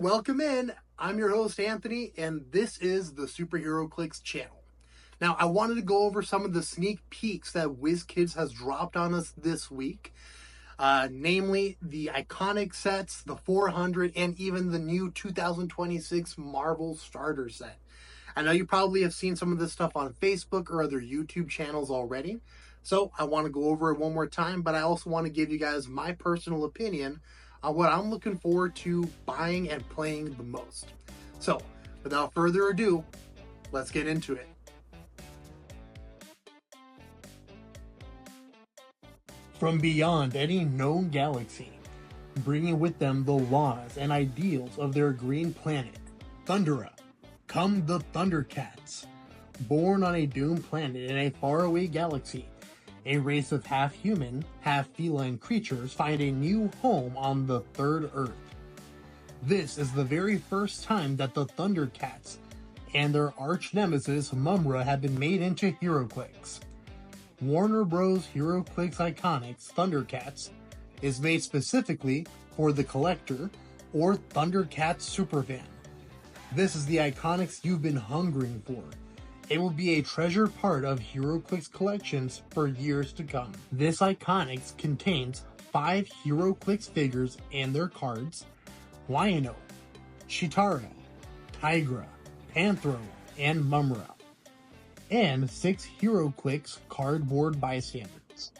welcome in. I'm your host, Anthony, and this is the Heroclix channel. Now, I wanted to go over some of the sneak peeks that WizKids has dropped on us this week. Namely, the iconic sets, the 400, and even the new 2026 Marvel Starter set. I know you probably have seen some of this stuff on Facebook or other YouTube channels already, so I want to go over it one more time, but I also want to give you guys my personal opinion on what I'm looking forward to buying and playing the most. So, without further ado, let's get into it. From beyond any known galaxy, bringing with them the laws and ideals of their green planet, Thundera, come the Thundercats. Born on a doomed planet in a faraway galaxy, a race of half-human, half-feline creatures find a new home on the third Earth. This is the very first time that the Thundercats and their arch-nemesis Mumm-Ra have been made into Heroclix. Warner Bros. Heroclix Iconics Thundercats is made specifically for the collector or Thundercats superfan. This is the Iconics you've been hungering for. It will be a treasured part of Heroclix collections for years to come. This Iconics contains 5 Heroclix figures and their cards: Lion-O, Chitara, Tigra, Panthro, and Mumm-Ra, and 6 Heroclix cardboard bystanders.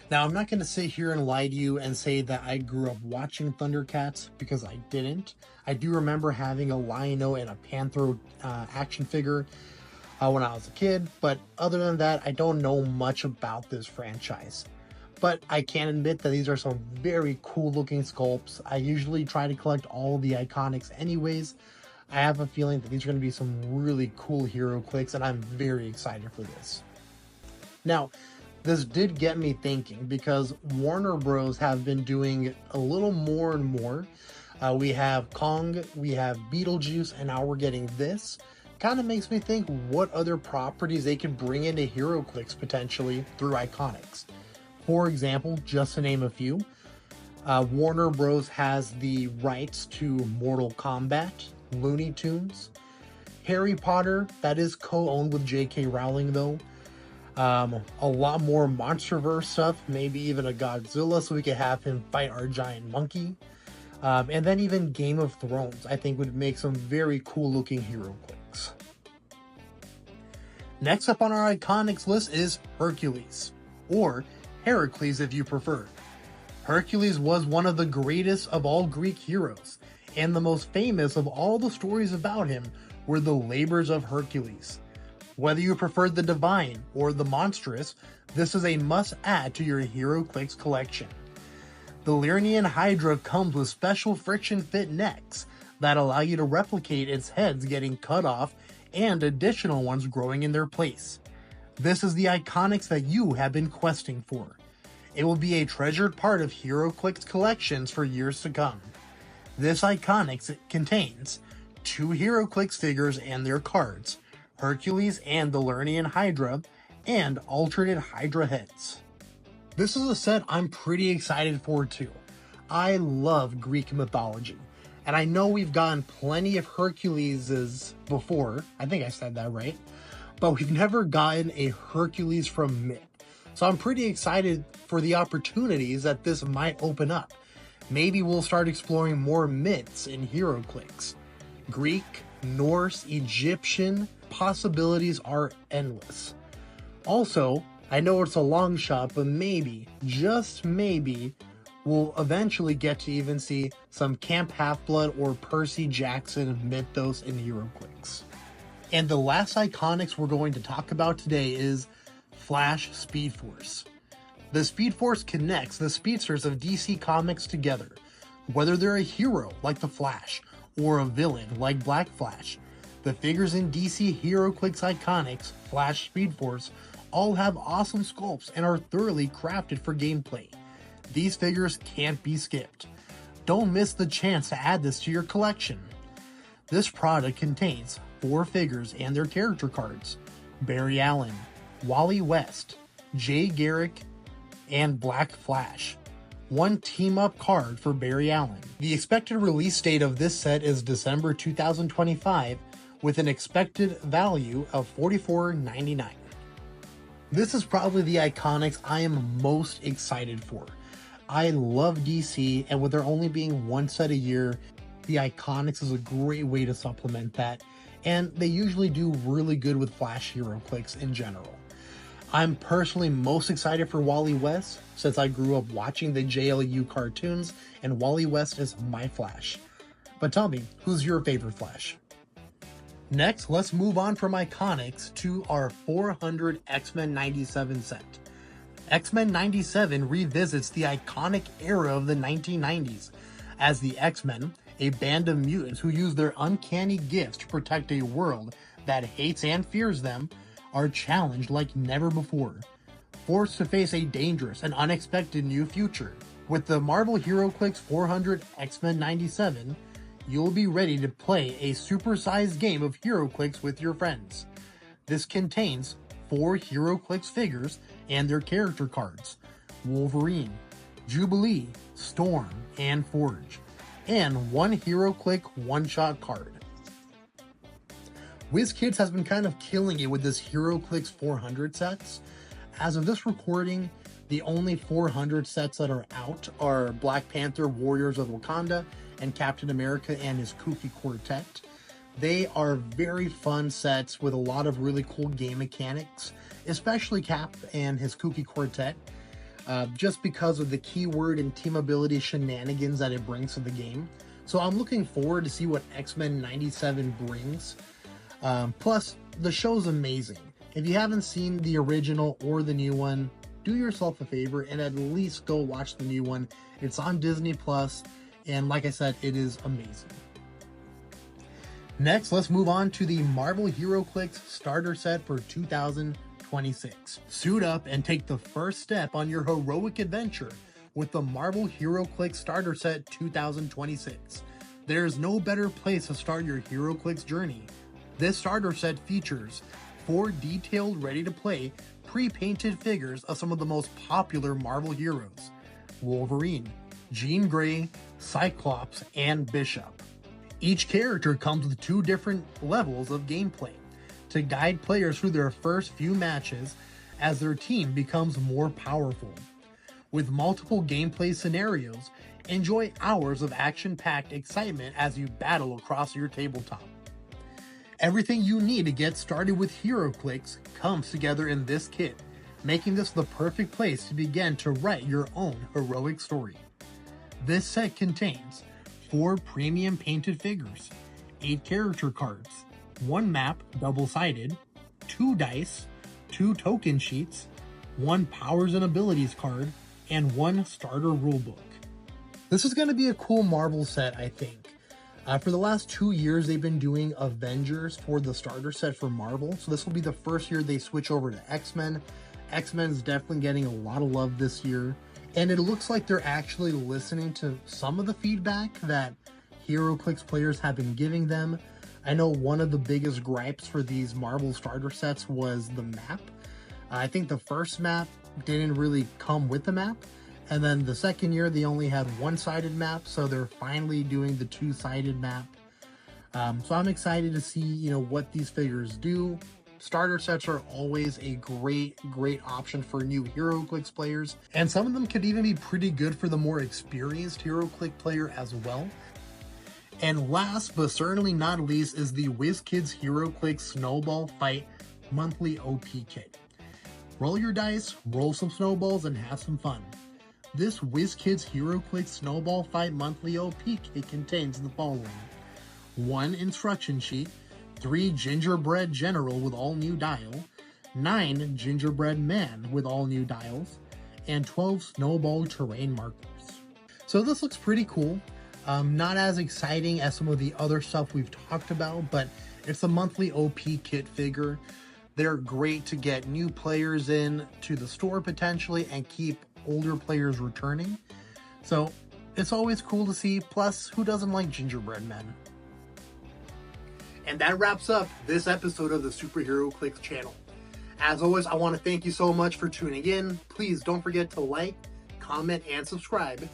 Now, I'm not going to sit here and lie to you and say that I grew up watching Thundercats, because I didn't. I do remember having a Lion-O and a Panthro action figure when I was a kid, but other than that, I don't know much about this franchise. But I can admit that these are some very cool looking sculpts. I usually try to collect all the Iconics anyways. I have a feeling that these are going to be some really cool Heroclix, and I'm very excited for this. Now, this did get me thinking, because Warner Bros. Have been doing a little more and more. We have Kong, we have Beetlejuice, and now we're getting this. Kind of makes me think what other properties they could bring into Heroclix potentially through Iconics. For example, just to name a few, Warner Bros. Has the rights to Mortal Kombat, Looney Tunes, Harry Potter, that is co-owned with J.K. Rowling though, a lot more Monsterverse stuff, maybe even a Godzilla so we could have him fight our giant monkey, and then even Game of Thrones I think would make some very cool looking Heroclix. Next up on our Iconics list is Hercules, or Heroclix if you prefer. Hercules was one of the greatest of all Greek heroes, and the most famous of all the stories about him were the labors of Hercules. Whether you prefer the divine or the monstrous, this is a must-add to your Heroclix collection. The Lernian Hydra comes with special friction-fit necks that allow you to replicate its heads getting cut off and additional ones growing in their place. This is the Iconics that you have been questing for. It will be a treasured part of Heroclix collections for years to come. This Iconics contains 2 Heroclix figures and their cards, Hercules and the Lernian Hydra, and alternate Hydra heads. This is a set I'm pretty excited for too. I love Greek mythology, and I know we've gotten plenty of Herculeses before, I think I said that right, but we've never gotten a Hercules from myth. So I'm pretty excited for the opportunities that this might open up. Maybe we'll start exploring more myths in Heroclix. Greek, Norse, Egyptian, possibilities are endless. Also, I know it's a long shot, but maybe, just maybe, we'll eventually get to even see some Camp Half-Blood or Percy Jackson mythos in Heroclix. And the last Iconics we're going to talk about today is Flash Speed Force. The Speed Force connects the speedsters of DC Comics together. Whether they're a hero like the Flash or a villain like Black Flash, the figures in DC Heroclix Iconics Flash Speed Force all have awesome sculpts and are thoroughly crafted for gameplay. These figures can't be skipped. Don't miss the chance to add this to your collection. This product contains 4 figures and their character cards: Barry Allen, Wally West, Jay Garrick, and Black Flash. one team-up card for Barry Allen. The expected release date of this set is December 2025, with an expected value of $44.99. This is probably the Iconics I am most excited for. I love DC, and with there only being one set a year, the Iconics is a great way to supplement that, and they usually do really good with Flash Heroclix in general. I'm personally most excited for Wally West, since I grew up watching the JLU cartoons, and Wally West is my Flash. But tell me, who's your favorite Flash? Next, let's move on from Iconics to our 400 X-Men 97 set. X-Men 97 revisits the iconic era of the 1990s, as the X-Men, a band of mutants who use their uncanny gifts to protect a world that hates and fears them, are challenged like never before, forced to face a dangerous and unexpected new future. With the Marvel Heroclix 400 X-Men 97, you'll be ready to play a supersized game of Heroclix with your friends. This contains 4 Heroclix figures and their character cards: Wolverine, Jubilee, Storm, and Forge, and 1 Heroclix one-shot card. WizKids has been kind of killing it with this Heroclix 400 sets. As of this recording, the only 400 sets that are out are Black Panther, Warriors of Wakanda, and Captain America and his kooky quartet. They are very fun sets with a lot of really cool game mechanics, especially Cap and his kooky quartet, just because of the keyword and team ability shenanigans that it brings to the game. So I'm looking forward to see what X-Men 97 brings. Plus, the show's amazing. If you haven't seen the original or the new one, do yourself a favor and at least go watch the new one. It's on Disney Plus, and like I said, it is amazing. Next, let's move on to the Marvel Heroclix starter set for 2026. Suit up and take the first step on your heroic adventure with the Marvel Heroclix starter set 2026. There's no better place to start your Heroclix journey. This starter set features 4 detailed, ready-to-play, pre-painted figures of some of the most popular Marvel heroes: Wolverine, Jean Grey, Cyclops, and Bishop. Each character comes with 2 different levels of gameplay to guide players through their first few matches as their team becomes more powerful. With multiple gameplay scenarios, enjoy hours of action-packed excitement as you battle across your tabletop. Everything you need to get started with Heroclix comes together in this kit, making this the perfect place to begin to write your own heroic story. This set contains 4 premium painted figures, 8 character cards, 1 map double-sided, 2 dice, 2 token sheets, 1 powers and abilities card, and 1 starter rulebook. This is going to be a cool Marvel set, I think. For the last 2 years, they've been doing Avengers for the starter set for Marvel, so this will be the first year they switch over to X-Men. X-Men is definitely getting a lot of love this year, and it looks like they're actually listening to some of the feedback that Heroclix players have been giving them. I know one of the biggest gripes for these Marvel starter sets was the map. I think the first map didn't really come with the map, and then the second year they only had one-sided map, so they're finally doing the 2-sided map. So I'm excited to see, what these figures do. Starter sets are always a great option for new Heroclix players, and some of them could even be pretty good for the more experienced Heroclix player as well. And last but certainly not least is the WizKids Heroclix Snowball Fight Monthly OP Kit. Roll your dice, roll some snowballs, and have some fun. This WizKids Heroclix Snowball Fight Monthly OP Kit contains the following: 1 instruction sheet, 3 gingerbread general with all new dial, 9 gingerbread man with all new dials, and 12 snowball terrain markers. So this looks pretty cool. Not as exciting as some of the other stuff we've talked about, but it's a monthly OP kit figure. They're great to get new players in to the store potentially and keep older players returning. So it's always cool to see. Plus, who doesn't like gingerbread men? And that wraps up this episode of the Heroclix channel. As always, I want to thank you so much for tuning in. Please don't forget to like, comment, comment, and subscribe.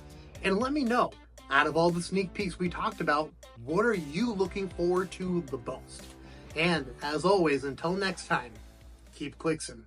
And let me know, out of all the sneak peeks we talked about, what are you looking forward to the most? And as always, until next time, keep clicksing.